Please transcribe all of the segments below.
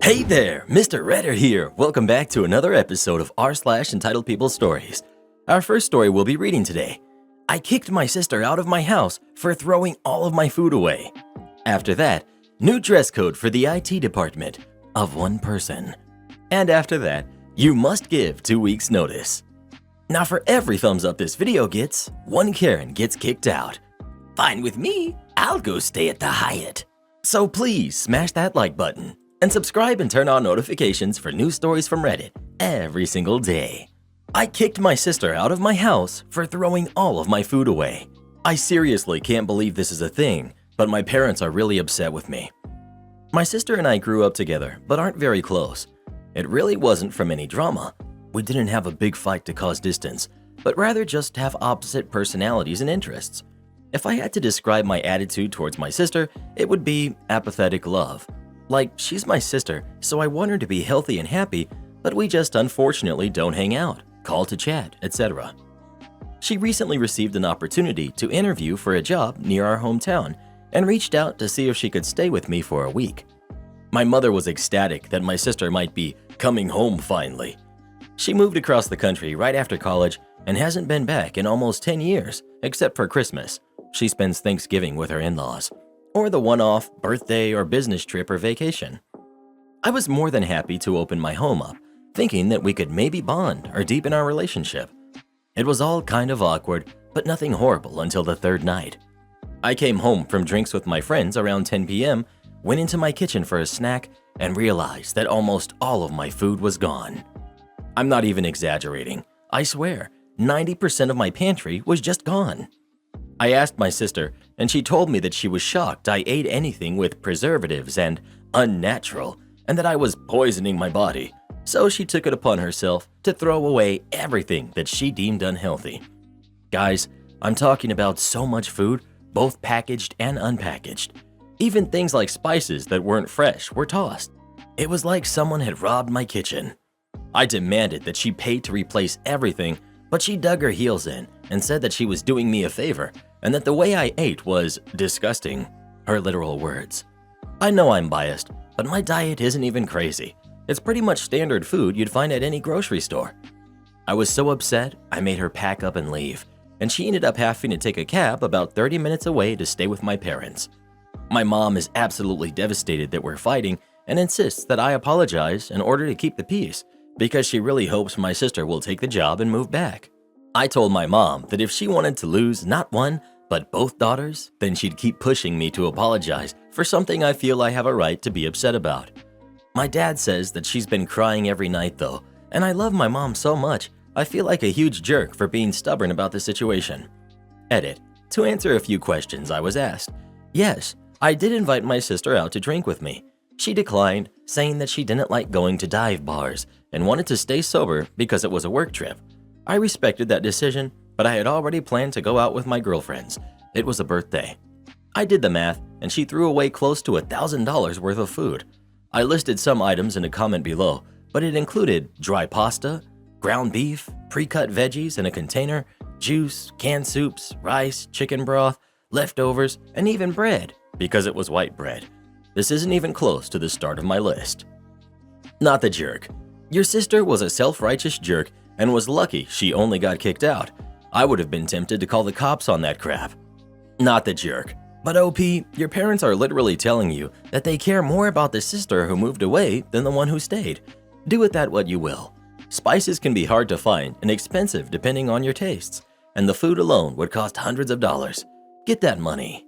Hey there, Mr. Redder here. Welcome back to another episode of r/Entitled People Stories. Our first story we'll be reading today. I kicked my sister out of my house for throwing all of my food away. After that, new dress code for the IT department of one person. And after that, you must give 2 weeks notice. Now for every thumbs up this video gets, one Karen gets kicked out. Fine with me, I'll go stay at the Hyatt. So please smash that like button and subscribe and turn on notifications for new stories from Reddit every single day. I kicked my sister out of my house for throwing all of my food away. I seriously can't believe this is a thing, but my parents are really upset with me. My sister and I grew up together, but aren't very close. It really wasn't from any drama. We didn't have a big fight to cause distance, but rather just have opposite personalities and interests. If I had to describe my attitude towards my sister, it would be apathetic love. Like, she's my sister, so I want her to be healthy and happy, but we just unfortunately don't hang out, call to chat, etc. She recently received an opportunity to interview for a job near our hometown and reached out to see if she could stay with me for a week. My mother was ecstatic that my sister might be coming home finally. She moved across the country right after college and hasn't been back in almost 10 years, except for Christmas. She spends Thanksgiving with her in-laws, or the one-off birthday or business trip or vacation. I was more than happy to open my home up, thinking that we could maybe bond or deepen our relationship. It was all kind of awkward, but nothing horrible until the third night. I came home from drinks with my friends around 10 p.m., went into my kitchen for a snack, and realized that almost all of my food was gone. I'm not even exaggerating. I swear, 90% of my pantry was just gone. I asked my sister, and she told me that she was shocked I ate anything with preservatives and unnatural, and that I was poisoning my body. So she took it upon herself to throw away everything that she deemed unhealthy. Guys, I'm talking about so much food, both packaged and unpackaged. Even things like spices that weren't fresh were tossed. It was like someone had robbed my kitchen. I demanded that she pay to replace everything, but she dug her heels in and said that she was doing me a favor and that the way I ate was disgusting, her literal words. I know I'm biased, but my diet isn't even crazy. It's pretty much standard food you'd find at any grocery store. I was so upset, I made her pack up and leave, and she ended up having to take a cab about 30 minutes away to stay with my parents. My mom is absolutely devastated that we're fighting and insists that I apologize in order to keep the peace because she really hopes my sister will take the job and move back. I told my mom that if she wanted to lose not one, but both daughters, then she'd keep pushing me to apologize for something I feel I have a right to be upset about. My dad says that she's been crying every night though, and I love my mom so much, I feel like a huge jerk for being stubborn about the situation. Edit. To answer a few questions I was asked. Yes, I did invite my sister out to drink with me. She declined, saying that she didn't like going to dive bars and wanted to stay sober because it was a work trip. I respected that decision, but I had already planned to go out with my girlfriends. It was a birthday. I did the math, and she threw away close to $1,000 worth of food. I listed some items in a comment below, but it included dry pasta, ground beef, pre-cut veggies in a container, juice, canned soups, rice, chicken broth, leftovers, and even bread, because it was white bread. This isn't even close to the start of my list. Not the jerk. Your sister was a self-righteous jerk and was lucky she only got kicked out. I would have been tempted to call the cops on that crap. Not the jerk. But OP, your parents are literally telling you that they care more about the sister who moved away than the one who stayed. Do with that what you will. Spices can be hard to find and expensive depending on your tastes, and the food alone would cost hundreds of dollars. Get that money.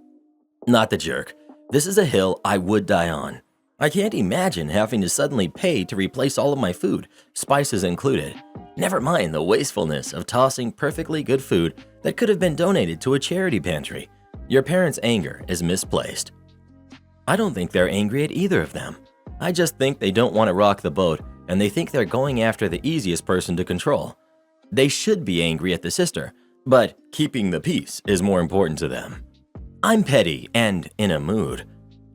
Not the jerk. This is a hill I would die on. I can't imagine having to suddenly pay to replace all of my food, spices included. Never mind the wastefulness of tossing perfectly good food that could have been donated to a charity pantry. Your parents' anger is misplaced. I don't think they're angry at either of them. I just think they don't want to rock the boat and they think they're going after the easiest person to control. They should be angry at the sister, but keeping the peace is more important to them. I'm petty and in a mood.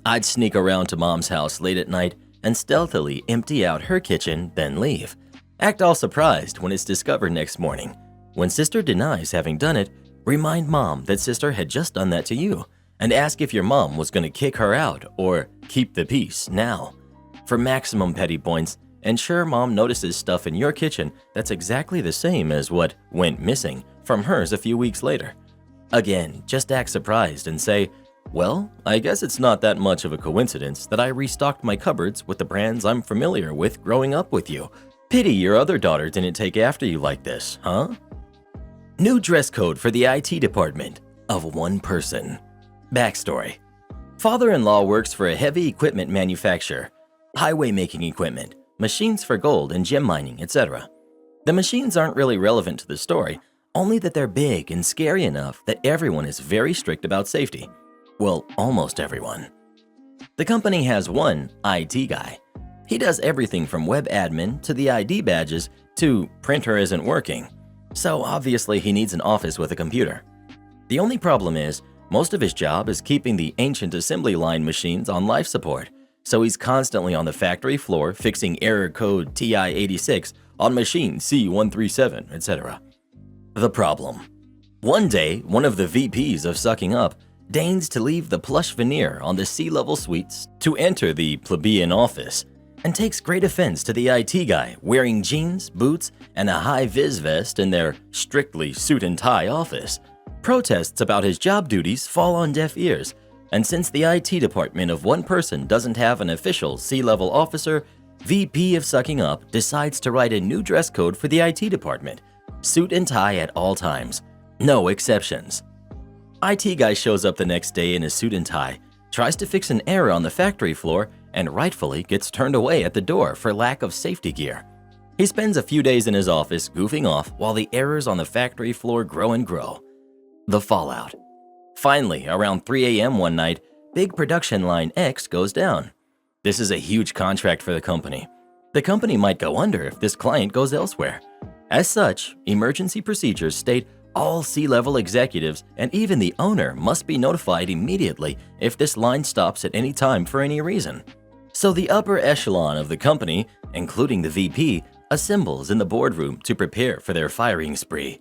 I'd sneak around to mom's house late at night and stealthily empty out her kitchen, then leave. Act all surprised when it's discovered next morning. When sister denies having done it, remind mom that sister had just done that to you and ask if your mom was going to kick her out or keep the peace now. For maximum petty points, ensure mom notices stuff in your kitchen that's exactly the same as what went missing from hers a few weeks later. Again, just act surprised and say, well, I guess it's not that much of a coincidence that I restocked my cupboards with the brands I'm familiar with growing up with you. Pity your other daughter didn't take after you like this, huh? New dress code for the IT department of one person. Backstory. Father-in-law works for a heavy equipment manufacturer, highway making equipment, machines for gold and gem mining, etc. The machines aren't really relevant to the story, only that they're big and scary enough that everyone is very strict about safety. Well, almost everyone. The company has one IT guy. He does everything from web admin to the ID badges to printer isn't working. So obviously he needs an office with a computer. The only problem is, most of his job is keeping the ancient assembly line machines on life support, so he's constantly on the factory floor fixing error code TI-86 on machine C137, etc. The problem. One day, one of the VPs of Sucking Up deigns to leave the plush veneer on the C-level suites to enter the plebeian office and takes great offense to the IT guy wearing jeans, boots, and a high-vis vest in their strictly suit and tie office. Protests about his job duties fall on deaf ears, and since the IT department of one person doesn't have an official C-level officer, VP of Sucking Up decides to write a new dress code for the IT department. Suit and tie at all times. No exceptions. IT guy shows up the next day in a suit and tie, tries to fix an error on the factory floor, and rightfully gets turned away at the door for lack of safety gear. He spends a few days in his office goofing off while the errors on the factory floor grow and grow. The fallout. Finally, around 3 a.m. one night, big production line X goes down. This is a huge contract for the company. The company might go under if this client goes elsewhere. As such, emergency procedures state all C-level executives and even the owner must be notified immediately if this line stops at any time for any reason. So the upper echelon of the company, including the VP, assembles in the boardroom to prepare for their firing spree.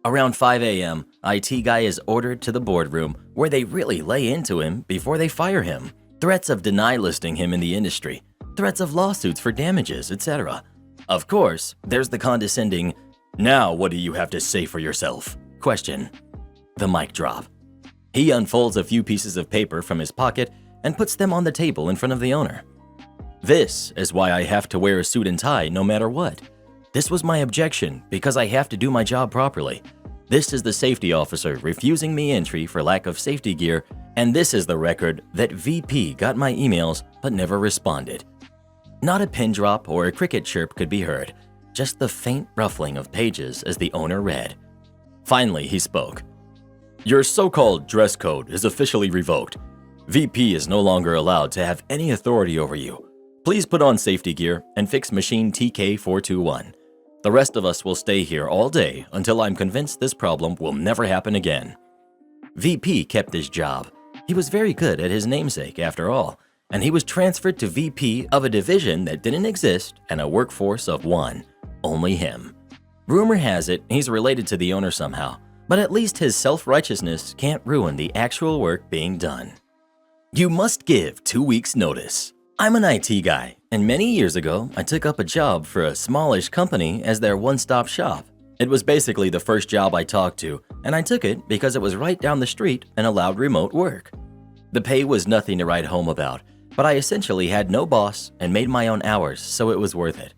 Around 5 a.m., IT guy is ordered to the boardroom where they really lay into him before they fire him. Threats of deny listing him in the industry, threats of lawsuits for damages, etc. Of course, there's the condescending, "Now what do you have to say for yourself?" question. The mic drop. He unfolds a few pieces of paper from his pocket and puts them on the table in front of the owner. "This is why I have to wear a suit and tie no matter what. This was my objection because I have to do my job properly. This is the safety officer refusing me entry for lack of safety gear, and this is the record that VP got my emails but never responded." Not a pin drop or a cricket chirp could be heard, just the faint ruffling of pages as the owner read. Finally, he spoke. "Your so-called dress code is officially revoked. VP is no longer allowed to have any authority over you. Please put on safety gear and fix machine TK421. The rest of us will stay here all day until I'm convinced this problem will never happen again." VP kept his job. He was very good at his namesake, after all, and he was transferred to VP of a division that didn't exist and a workforce of one, only him. Rumor has it he's related to the owner somehow, but at least his self-righteousness can't ruin the actual work being done. You must give 2 weeks' notice. I'm an IT guy, and many years ago, I took up a job for a smallish company as their one-stop shop. It was basically the first job I talked to, and I took it because it was right down the street and allowed remote work. The pay was nothing to write home about, but I essentially had no boss and made my own hours, so it was worth it.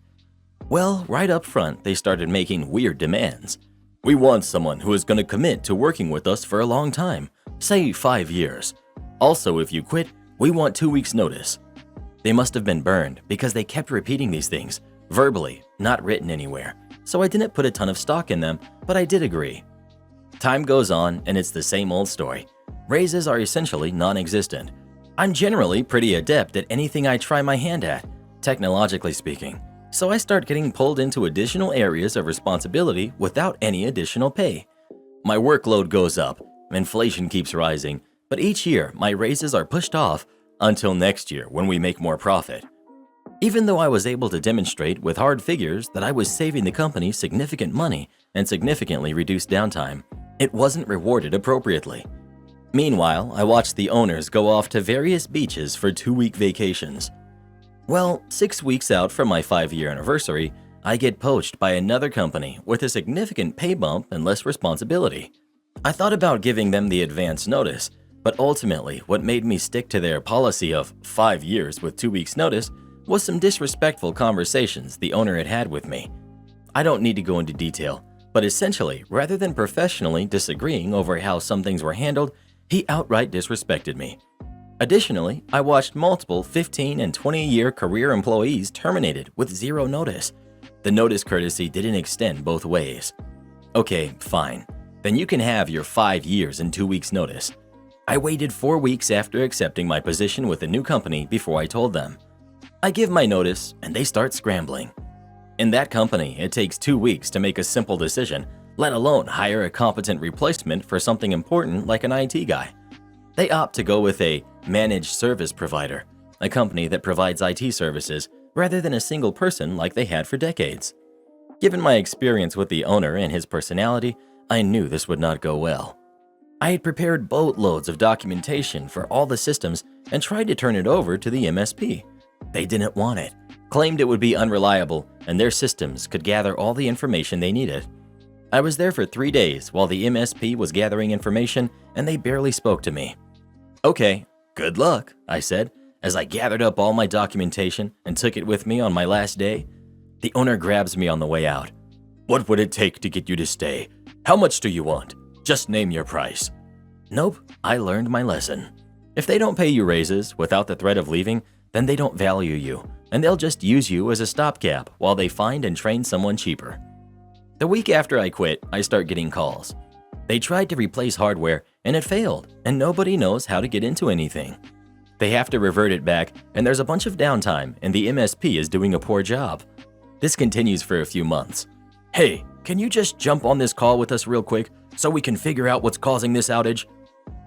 Well, right up front, they started making weird demands. "We want someone who is going to commit to working with us for a long time, say 5 years. Also, if you quit, we want 2 weeks' notice." They must have been burned because they kept repeating these things, verbally, not written anywhere, so I didn't put a ton of stock in them, but I did agree. Time goes on and it's the same old story. Raises are essentially non-existent. I'm generally pretty adept at anything I try my hand at, technologically speaking, so I start getting pulled into additional areas of responsibility without any additional pay. My workload goes up, inflation keeps rising, but each year my raises are pushed off until next year when we make more profit. Even though I was able to demonstrate with hard figures that I was saving the company significant money and significantly reduced downtime, it wasn't rewarded appropriately. Meanwhile, I watched the owners go off to various beaches for 2-week vacations. Well, 6 weeks out from my 5-year anniversary, I get poached by another company with a significant pay bump and less responsibility. I thought about giving them the advance notice, but ultimately what made me stick to their policy of 5 years with 2 weeks notice was some disrespectful conversations the owner had had with me. I don't need to go into detail, but essentially, rather than professionally disagreeing over how some things were handled, he outright disrespected me. Additionally, I watched multiple 15 and 20-year career employees terminated with zero notice. The notice courtesy didn't extend both ways. Okay, fine. Then you can have your 5 years and 2 weeks notice. I waited 4 weeks after accepting my position with a new company before I told them. I give my notice and they start scrambling. In that company, it takes 2 weeks to make a simple decision, let alone hire a competent replacement for something important like an IT guy. They opt to go with a managed service provider, a company that provides IT services, rather than a single person like they had for decades. Given my experience with the owner and his personality, I knew this would not go well. I had prepared boatloads of documentation for all the systems and tried to turn it over to the MSP. They didn't want it, claimed it would be unreliable, and their systems could gather all the information they needed. I was there for 3 days while the MSP was gathering information, and they barely spoke to me. Okay, good luck, I said, as I gathered up all my documentation and took it with me on my last day. The owner grabs me on the way out. What would it take to get you to stay? How much do you want? Just name your price. Nope, I learned my lesson. If they don't pay you raises without the threat of leaving, then they don't value you, and they'll just use you as a stopgap while they find and train someone cheaper. The week after I quit, I start getting calls. They tried to replace hardware, and it failed, and nobody knows how to get into anything. They have to revert it back, and there's a bunch of downtime, and the MSP is doing a poor job. This continues for a few months. Hey, can you just jump on this call with us real quick so we can figure out what's causing this outage?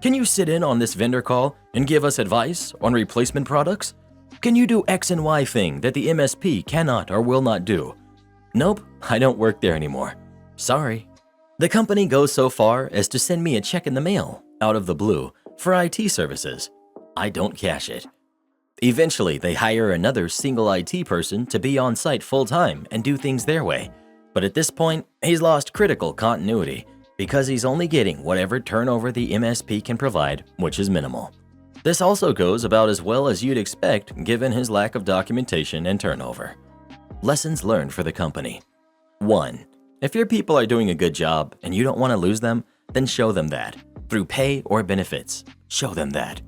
Can you sit in on this vendor call and give us advice on replacement products? Can you do X and Y thing that the MSP cannot or will not do? Nope, I don't work there anymore. Sorry. The company goes so far as to send me a check in the mail, out of the blue, for IT services. I don't cash it. Eventually, they hire another single IT person to be on site full-time and do things their way. But at this point, he's lost critical continuity because he's only getting whatever turnover the MSP can provide, which is minimal. This also goes about as well as you'd expect given his lack of documentation and turnover. Lessons learned for the company. 1. If your people are doing a good job and you don't want to lose them, then show them that. Through pay or benefits, show them that.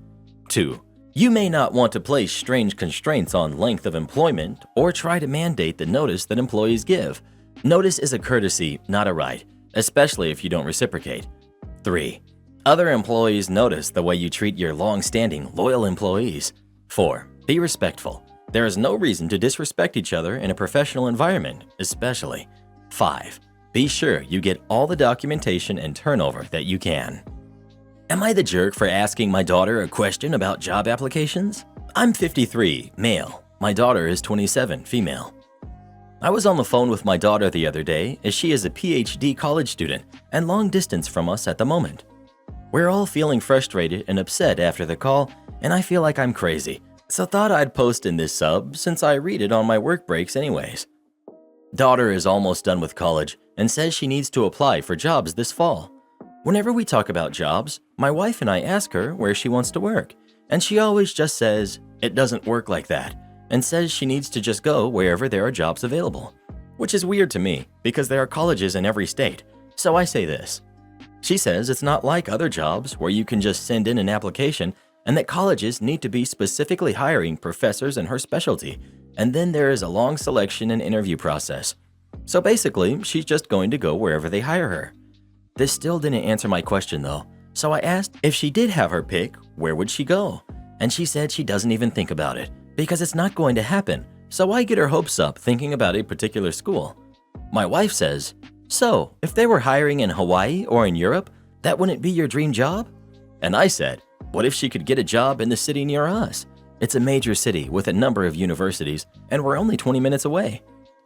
2. You may not want to place strange constraints on length of employment or try to mandate the notice that employees give. Notice is a courtesy, not a right, especially if you don't reciprocate. 3. Other employees notice the way you treat your long-standing, loyal employees. 4. Be respectful. There is no reason to disrespect each other in a professional environment, especially. 5. Be sure you get all the documentation and turnover that you can. Am I the jerk for asking my daughter a question about job applications? I'm 53, male. My daughter is 27, female. I was on the phone with my daughter the other day as she is a PhD college student and long distance from us at the moment. We're all feeling frustrated and upset after the call, and I feel like I'm crazy, so thought I'd post in this sub since I read it on my work breaks anyways. Daughter is almost done with college and says she needs to apply for jobs this fall. Whenever we talk about jobs, my wife and I ask her where she wants to work, and she always just says, it doesn't work like that, and says she needs to just go wherever there are jobs available. Which is weird to me, because there are colleges in every state, so I say this. She says it's not like other jobs where you can just send in an application and that colleges need to be specifically hiring professors in her specialty, and then there is a long selection and interview process. So basically, she's just going to go wherever they hire her. This still didn't answer my question though, so I asked if she did have her pick, where would she go? And she said she doesn't even think about it, because it's not going to happen, so I get her hopes up thinking about a particular school. My wife says, so, if they were hiring in Hawaii or in Europe, that wouldn't be your dream job? And I said, what if she could get a job in the city near us? It's a major city with a number of universities, and we're only 20 minutes away.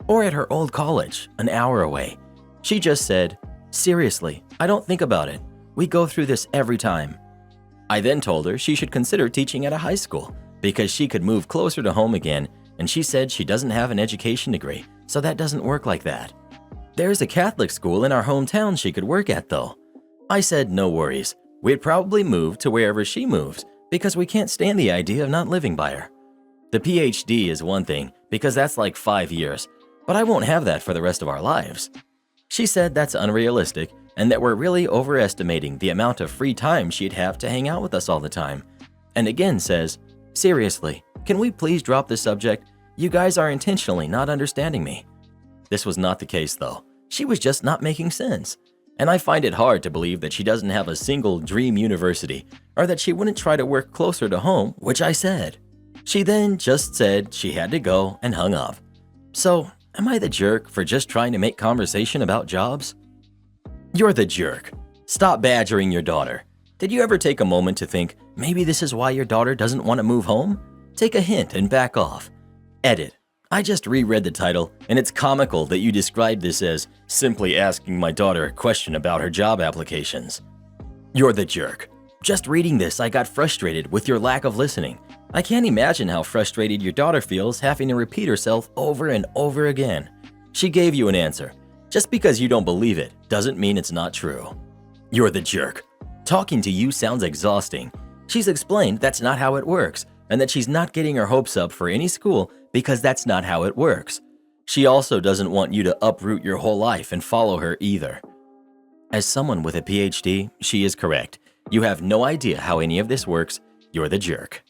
Or at her old college, an hour away. She just said, seriously, I don't think about it. We go through this every time. I then told her she should consider teaching at a high school because she could move closer to home again and she said she doesn't have an education degree, so that doesn't work like that. There's a Catholic school in our hometown she could work at though. I said no worries, we'd probably move to wherever she moves because we can't stand the idea of not living by her. The PhD is one thing because that's like 5 years, but I won't have that for the rest of our lives. She said that's unrealistic and that we're really overestimating the amount of free time she'd have to hang out with us all the time. And again says, seriously, can we please drop this subject? You guys are intentionally not understanding me. This was not the case though. She was just not making sense. And I find it hard to believe that she doesn't have a single dream university or that she wouldn't try to work closer to home, which I said. She then just said she had to go and hung up. So, am I the jerk for just trying to make conversation about jobs? You're the jerk. Stop badgering your daughter. Did you ever take a moment to think, maybe this is why your daughter doesn't want to move home? Take a hint and back off. Edit. I just reread the title, and it's comical that you described this as simply asking my daughter a question about her job applications. You're the jerk. Just reading this, I got frustrated with your lack of listening. I can't imagine how frustrated your daughter feels having to repeat herself over and over again. She gave you an answer. Just because you don't believe it doesn't mean it's not true. You're the jerk. Talking to you sounds exhausting. She's explained that's not how it works, and that she's not getting her hopes up for any school because that's not how it works. She also doesn't want you to uproot your whole life and follow her either. As someone with a PhD, she is correct. You have no idea how any of this works. You're the jerk.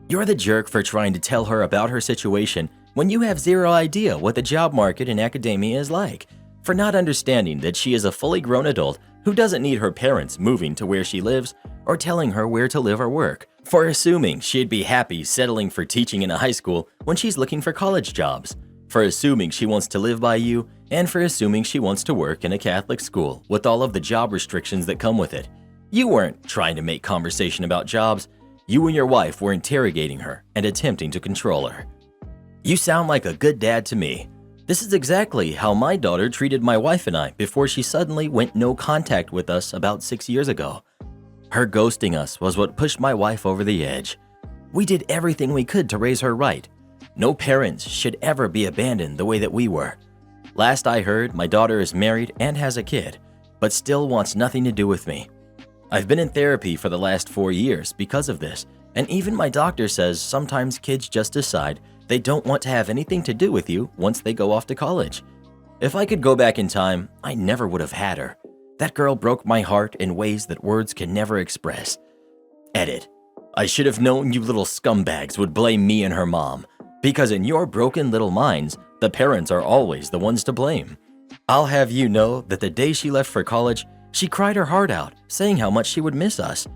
You're the jerk for trying to tell her about her situation when you have zero idea what the job market in academia is like, for not understanding that she is a fully grown adult who doesn't need her parents moving to where she lives or telling her where to live or work, for assuming she'd be happy settling for teaching in a high school when she's looking for college jobs, for assuming she wants to live by you, and for assuming she wants to work in a Catholic school with all of the job restrictions that come with it. You weren't trying to make conversation about jobs. You and your wife were interrogating her and attempting to control her. You sound like a good dad to me. This is exactly how my daughter treated my wife and I before she suddenly went no contact with us about 6 years ago. Her ghosting us was what pushed my wife over the edge. We did everything we could to raise her right. No parents should ever be abandoned the way that we were. Last I heard, my daughter is married and has a kid, but still wants nothing to do with me. I've been in therapy for the last 4 years because of this, and even my doctor says sometimes kids just decide they don't want to have anything to do with you once they go off to college. If I could go back in time, I never would have had her. That girl broke my heart in ways that words can never express. Edit. I should have known you little scumbags would blame me and her mom, because in your broken little minds, the parents are always the ones to blame. I'll have you know that the day she left for college, she cried her heart out, saying how much she would miss us.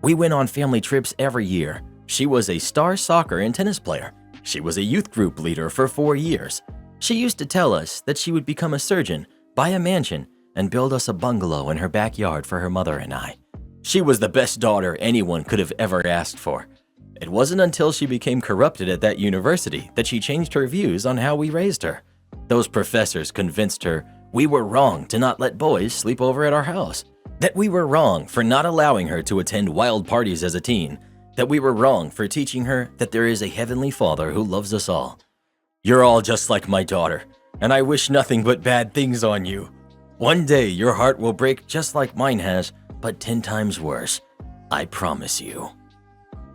We went on family trips every year. She was a star soccer and tennis player. She was a youth group leader for 4 years. She used to tell us that she would become a surgeon, buy a mansion, and build us a bungalow in her backyard for her mother and I. She was the best daughter anyone could have ever asked for. It wasn't until she became corrupted at that university that she changed her views on how we raised her. Those professors convinced her we were wrong to not let boys sleep over at our house, that we were wrong for not allowing her to attend wild parties as a teen, that we were wrong for teaching her that there is a heavenly Father who loves us all. You're all just like my daughter, and I wish nothing but bad things on you. One day your heart will break just like mine has, but 10 times worse. I promise you.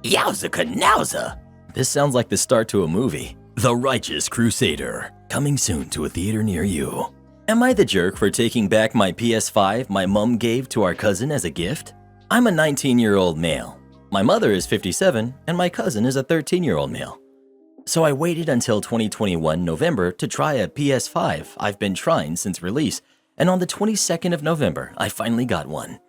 Yowza canowza! This sounds like the start to a movie. The Righteous Crusader, coming soon to a theater near you. Am I the jerk for taking back my PS5 my mom gave to our cousin as a gift? I'm a 19-year-old male. My mother is 57, and my cousin is a 13-year-old male. So I waited until 2021 November to try a PS5 I've been trying since release, and on the 22nd of November, I finally got one.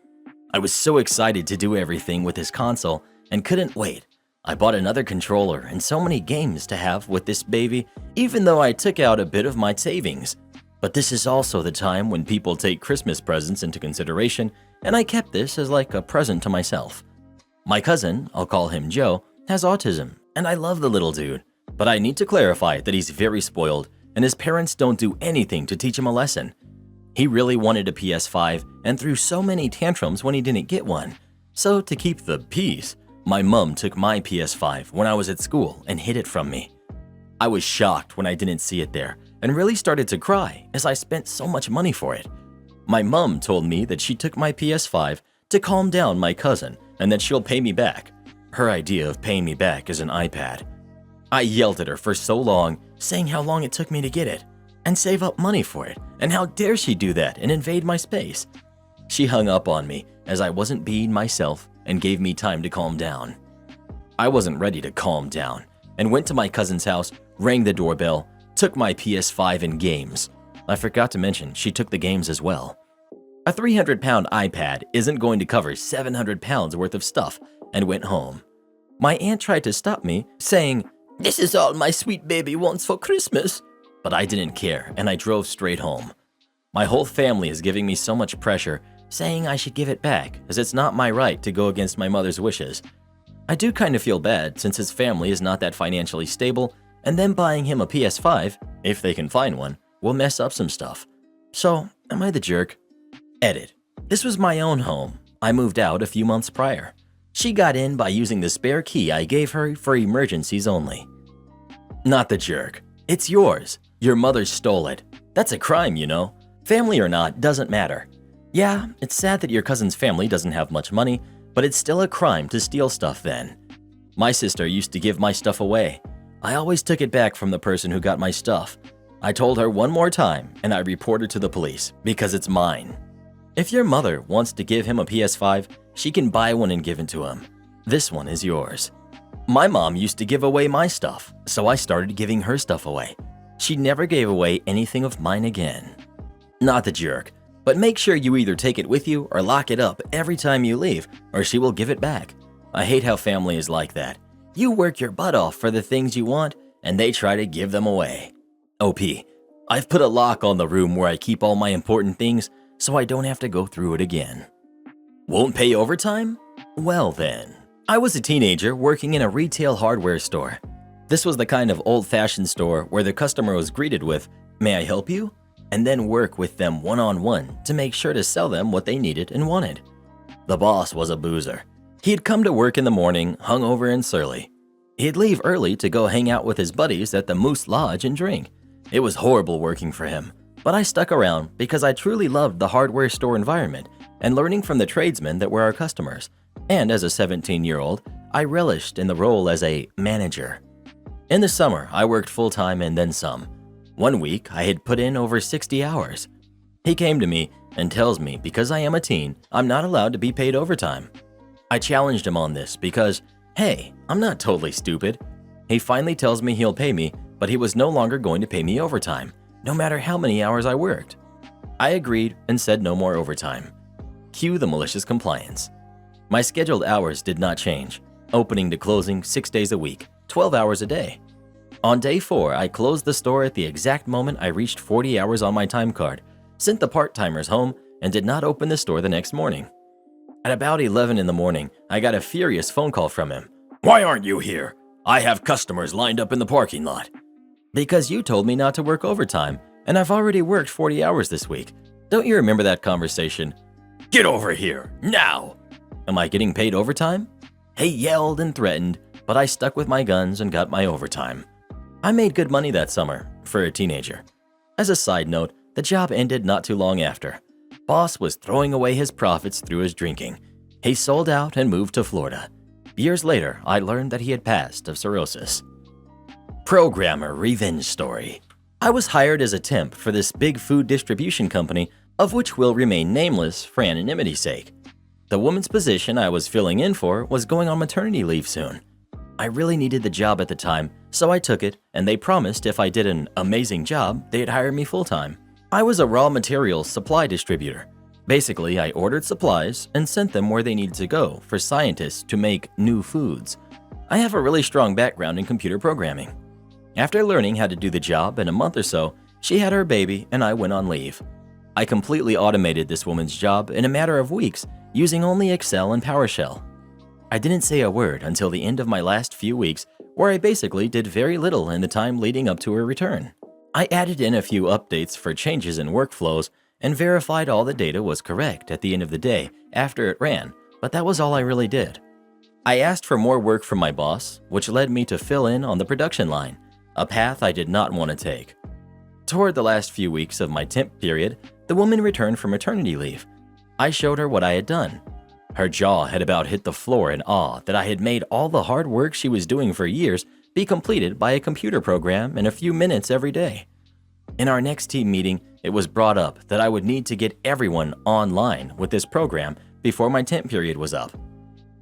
I was so excited to do everything with this console and couldn't wait. I bought another controller and so many games to have with this baby, even though I took out a bit of my savings. But this is also the time when people take Christmas presents into consideration, and I kept this as like a present to myself. My cousin, I'll call him Joe, has autism, and I love the little dude. But I need to clarify that he's very spoiled, and his parents don't do anything to teach him a lesson. He really wanted a PS5 and threw so many tantrums when he didn't get one. So to keep the peace, my mom took my PS5 when I was at school and hid it from me. I was shocked when I didn't see it there and really started to cry as I spent so much money for it. My mom told me that she took my PS5 to calm down my cousin and that she'll pay me back. Her idea of paying me back is an iPad. I yelled at her for so long, saying how long it took me to get it and save up money for it, and how dare she do that and invade my space. She hung up on me as I wasn't being myself and gave me time to calm down. I wasn't ready to calm down and went to my cousin's house, rang the doorbell, took my PS5 and games. I forgot to mention she took the games as well. A 300-pound iPad isn't going to cover 700 pounds worth of stuff, and went home. My aunt tried to stop me, saying, "This is all my sweet baby wants for Christmas." But I didn't care, and I drove straight home. My whole family is giving me so much pressure, saying I should give it back, as it's not my right to go against my mother's wishes. I do kind of feel bad since his family is not that financially stable, and them buying him a PS5, if they can find one, will mess up some stuff. So, am I the jerk? Edit. This was my own home. I moved out a few months prior. She got in by using the spare key I gave her for emergencies only. Not the jerk. It's yours. Your mother stole it. That's a crime, you know. Family or not, doesn't matter. Yeah, it's sad that your cousin's family doesn't have much money, but it's still a crime to steal stuff then. My sister used to give my stuff away. I always took it back from the person who got my stuff. I told her one more time and I reported to the police because it's mine. If your mother wants to give him a PS5, she can buy one and give it to him. This one is yours. My mom used to give away my stuff, so I started giving her stuff away. She never gave away anything of mine again. Not the jerk, but make sure you either take it with you or lock it up every time you leave, or she will give it back. I hate how family is like that. You work your butt off for the things you want, and they try to give them away. OP, I've put a lock on the room where I keep all my important things, so I don't have to go through it again. Won't pay overtime? Well then. I was a teenager working in a retail hardware store. This was the kind of old-fashioned store where the customer was greeted with, "May I help you?" and then work with them one-on-one to make sure to sell them what they needed and wanted. The boss was a boozer. He'd come to work in the morning, hungover and surly. He'd leave early to go hang out with his buddies at the Moose Lodge and drink. It was horrible working for him, but I stuck around because I truly loved the hardware store environment and learning from the tradesmen that were our customers. And as a 17-year-old, I relished in the role as a manager. In the summer, I worked full-time and then some. One week, I had put in over 60 hours. He came to me and tells me because I am a teen, I'm not allowed to be paid overtime. I challenged him on this because, hey, I'm not totally stupid. He finally tells me he'll pay me, but he was no longer going to pay me overtime, no matter how many hours I worked. I agreed and said no more overtime. Cue the malicious compliance. My scheduled hours did not change, opening to closing 6 days a week, 12 hours a day. On day 4, I closed the store at the exact moment I reached 40 hours on my time card, sent the part-timers home, and did not open the store the next morning. At about 11 in the morning, I got a furious phone call from him. "Why aren't you here? I have customers lined up in the parking lot." "Because you told me not to work overtime, and I've already worked 40 hours this week. Don't you remember that conversation?" "Get over here, now!" "Am I getting paid overtime?" He yelled and threatened, but I stuck with my guns and got my overtime. I made good money that summer, for a teenager. As a side note, the job ended not too long after. Boss was throwing away his profits through his drinking. He sold out and moved to Florida. Years later, I learned that he had passed of cirrhosis. Programmer revenge story. I was hired as a temp for this big food distribution company, of which will remain nameless for anonymity's sake. The woman's position I was filling in for was going on maternity leave soon. I really needed the job at the time, so I took it, and they promised if I did an amazing job, they'd hire me full-time. I was a raw materials supply distributor. Basically, I ordered supplies and sent them where they needed to go for scientists to make new foods. I have a really strong background in computer programming. After learning how to do the job in a month or so, she had her baby and I went on leave. I completely automated this woman's job in a matter of weeks using only Excel and PowerShell. I didn't say a word until the end of my last few weeks, where I basically did very little in the time leading up to her return. I added in a few updates for changes in workflows and verified all the data was correct at the end of the day after it ran, but that was all I really did. I asked for more work from my boss, which led me to fill in on the production line. a path I did not want to take. Toward the last few weeks of my temp period, the woman returned from maternity leave. I showed her what I had done. Her jaw had about hit the floor in awe that I had made all the hard work she was doing for years be completed by a computer program in a few minutes every day. In our next team meeting, it was brought up that I would need to get everyone online with this program before my temp period was up.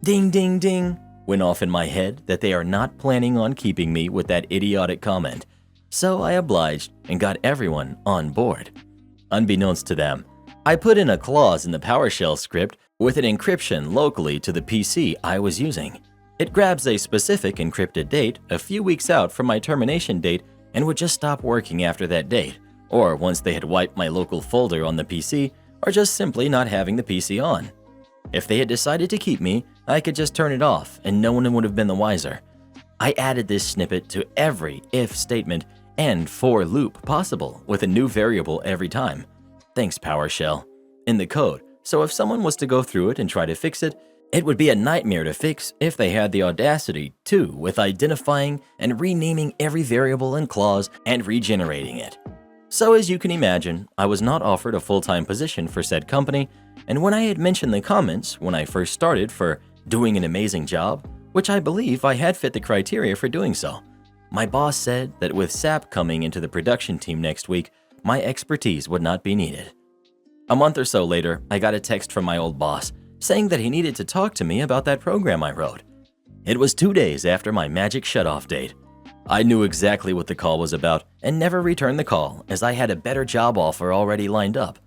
Ding, ding, ding, went off in my head that they are not planning on keeping me with that idiotic comment. So I obliged and got everyone on board. Unbeknownst to them, I put in a clause in the PowerShell script with an encryption locally to the PC I was using. It grabs a specific encrypted date a few weeks out from my termination date and would just stop working after that date, or once they had wiped my local folder on the PC, or just simply not having the PC on. If they had decided to keep me, I could just turn it off and no one would have been the wiser. I added this snippet to every if statement and for loop possible with a new variable every time. Thanks, PowerShell. In the code, so if someone was to go through it and try to fix it, it would be a nightmare to fix if they had the audacity to, with identifying and renaming every variable and clause and regenerating it. So as you can imagine, I was not offered a full-time position for said company, and when I had mentioned the comments when I first started for doing an amazing job, which I believe I had fit the criteria for doing so, my boss said that with SAP coming into the production team next week, my expertise would not be needed. A month or so later, I got a text from my old boss saying that he needed to talk to me about that program I wrote. It was 2 days after my magic shutoff date. I knew exactly what the call was about and never returned the call as I had a better job offer already lined up.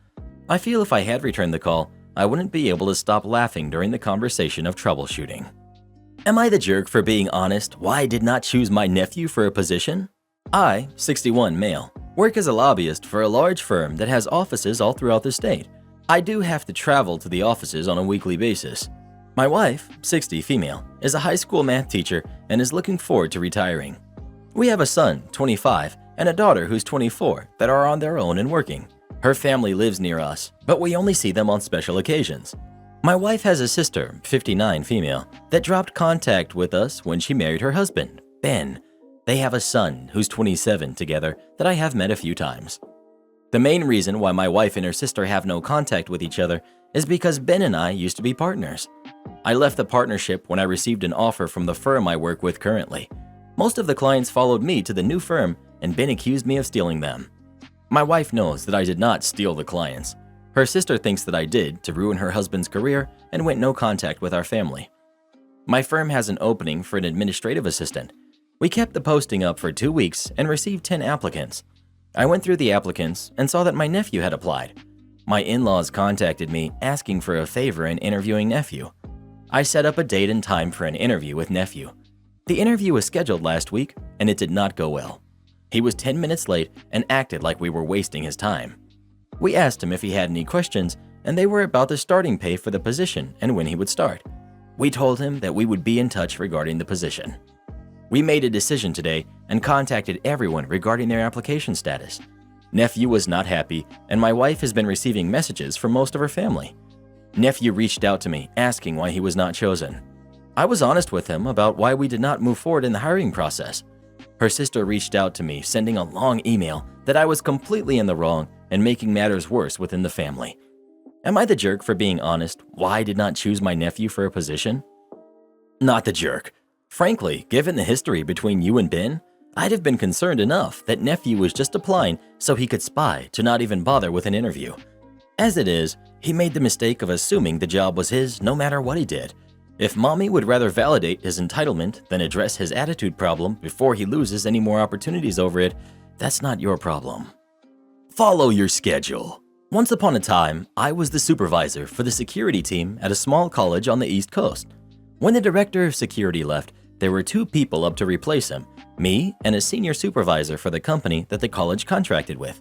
I feel if I had returned the call, I wouldn't be able to stop laughing during the conversation of troubleshooting. Am I the jerk for being honest why I did not choose my nephew for a position? I, 61 male, work as a lobbyist for a large firm that has offices all throughout the state. I do have to travel to the offices on a weekly basis. My wife, 60 female, is a high school math teacher and is looking forward to retiring. We have a son, 25, and a daughter who's 24 that are on their own and working. Her family lives near us, but we only see them on special occasions. My wife has a sister, 59 female, that dropped contact with us when she married her husband, Ben. They have a son who's 27 together that I have met a few times. The main reason why my wife and her sister have no contact with each other is because Ben and I used to be partners. I left the partnership when I received an offer from the firm I work with currently. Most of the clients followed me to the new firm and Ben accused me of stealing them. My wife knows that I did not steal the clients. Her sister thinks that I did to ruin her husband's career and went no contact with our family. My firm has an opening for an administrative assistant. We kept the posting up for 2 weeks and received 10 applicants. I went through the applicants and saw that my nephew had applied. My in-laws contacted me asking for a favor in interviewing nephew. I set up a date and time for an interview with nephew. The interview was scheduled last week and it did not go well. He was 10 minutes late and acted like we were wasting his time. We asked him if he had any questions and they were about the starting pay for the position and when he would start. We told him that we would be in touch regarding the position. We made a decision today and contacted everyone regarding their application status. Nephew was not happy, and my wife has been receiving messages from most of her family. Nephew reached out to me asking why he was not chosen. I was honest with him about why we did not move forward in the hiring process. Her sister reached out to me sending a long email that I was completely in the wrong and making matters worse within the family. Am I the jerk for being honest why I did not choose my nephew for a position? Not the jerk. Frankly, given the history between you and Ben, I'd have been concerned enough that nephew was just applying so he could spy to not even bother with an interview. As it is, he made the mistake of assuming the job was his no matter what he did. If mommy would rather validate his entitlement than address his attitude problem before he loses any more opportunities over it, that's not your problem. Follow your schedule. Once upon a time, I was the supervisor for the security team at a small college on the East Coast. When the director of security left, there were 2 people up to replace him, me and a senior supervisor for the company that the college contracted with.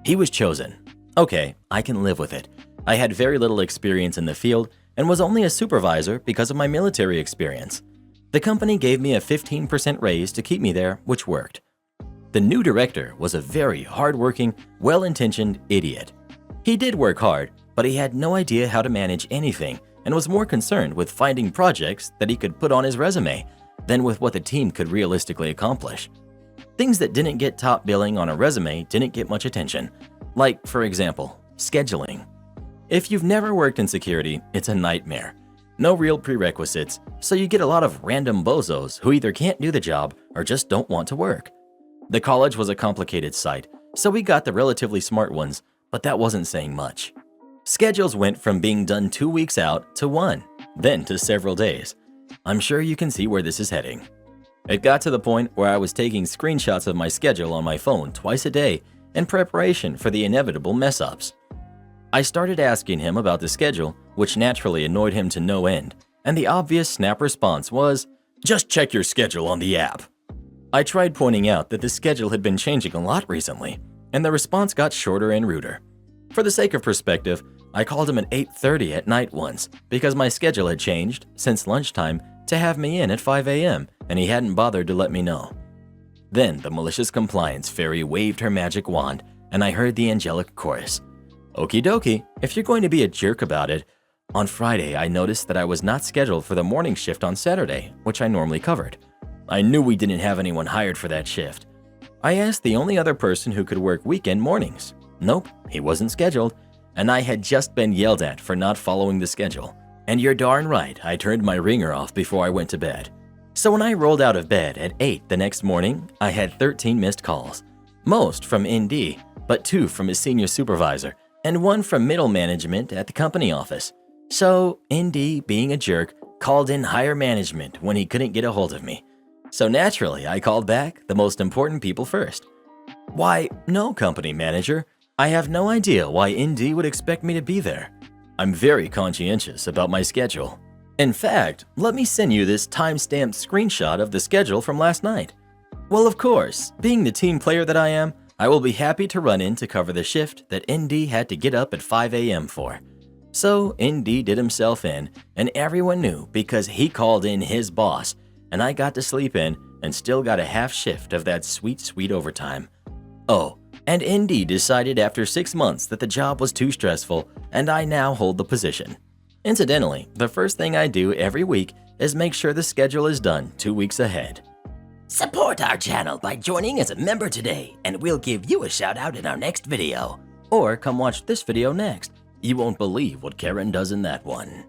He was chosen. Okay, I can live with it. I had very little experience in the field and was only a supervisor because of my military experience. The company gave me a 15% raise to keep me there, which worked. The new director was a very hardworking, well-intentioned idiot. He did work hard, but he had no idea how to manage anything and was more concerned with finding projects that he could put on his resume than with what the team could realistically accomplish. Things that didn't get top billing on a resume didn't get much attention. Like, for example, scheduling. If you've never worked in security, it's a nightmare. No real prerequisites, so you get a lot of random bozos who either can't do the job or just don't want to work. The college was a complicated site, so we got the relatively smart ones, but that wasn't saying much. Schedules went from being done 2 weeks out to 1, then to several days. I'm sure you can see where this is heading. It got to the point where I was taking screenshots of my schedule on my phone twice a day in preparation for the inevitable mess-ups. I started asking him about the schedule, which naturally annoyed him to no end, and the obvious snap response was, "Just check your schedule on the app." I tried pointing out that the schedule had been changing a lot recently, and the response got shorter and ruder. For the sake of perspective, I called him at 8:30 at night once because my schedule had changed since lunchtime to have me in at 5 a.m. and he hadn't bothered to let me know. Then the malicious compliance fairy waved her magic wand and I heard the angelic chorus. Okie dokie, if you're going to be a jerk about it. On Friday, I noticed that I was not scheduled for the morning shift on Saturday, which I normally covered. I knew we didn't have anyone hired for that shift. I asked the only other person who could work weekend mornings. Nope, he wasn't scheduled, and I had just been yelled at for not following the schedule. And you're darn right, I turned my ringer off before I went to bed. So when I rolled out of bed at 8 the next morning, I had 13 missed calls. Most from ND, but 2 from his senior supervisor, and 1 from middle management at the company office. So ND, being a jerk, called in higher management when he couldn't get a hold of me. So naturally, I called back the most important people first. Why, no, company manager. I have no idea why ND would expect me to be there. I'm very conscientious about my schedule. In fact, let me send you this time-stamped screenshot of the schedule from last night. Well, of course, being the team player that I am, I will be happy to run in to cover the shift that ND had to get up at 5 a.m. for. So ND did himself in, and everyone knew because he called in his boss, and I got to sleep in and still got a half shift of that sweet, sweet overtime. Oh, and ND decided after 6 months that the job was too stressful, and I now hold the position. Incidentally, the first thing I do every week is make sure the schedule is done 2 weeks ahead. Support our channel by joining as a member today, and we'll give you a shout out in our next video. Or come watch this video next. You won't believe what Karen does in that one.